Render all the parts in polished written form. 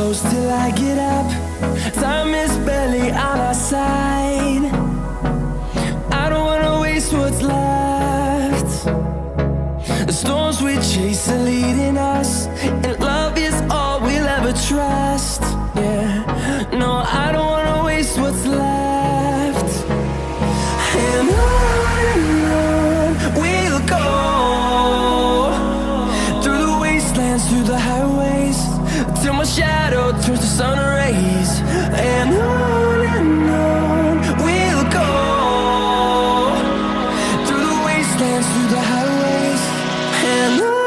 close till I get up. Time is barely on our side. I don't wanna waste what's left. The storms we chase are leading us, and love is all we'll ever trust. Yeah, no, I don't wanna waste what's left. And on we'll go, through the wastelands, through the highways, till my shadow turns to sun rays. And on we'll go, through the wastelands, through the highways, and on.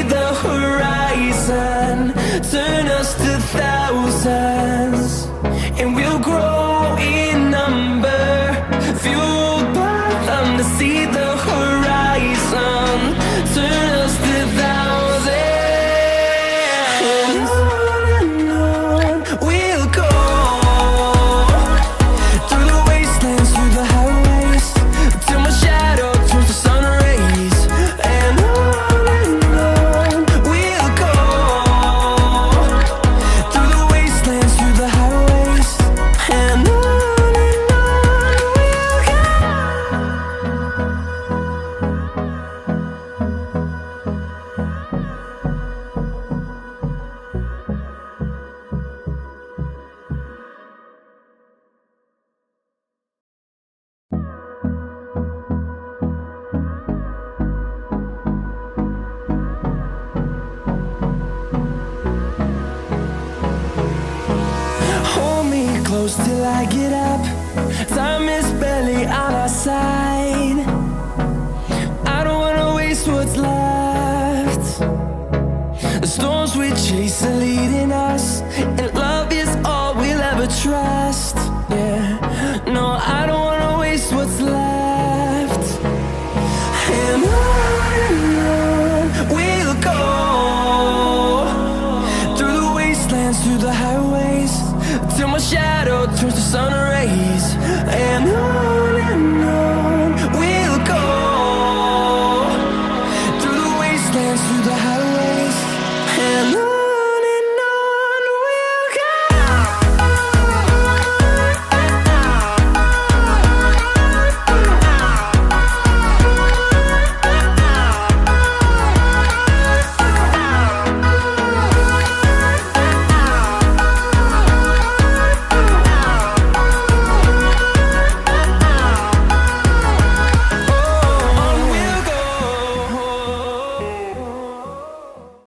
the horizon, turn us to thousands, and we'll grow in number, fueled by them to see the horizon, turn us to thousands, and on we'll go, through the wastelands, through the highways, till my shadow turns to sun rays, and on we'll go, through the wastelands, through the highways, and on we'll go. Hold me close till I get up. Time is barely on our side. I don't wanna waste what's left. The storms we chase are leading us.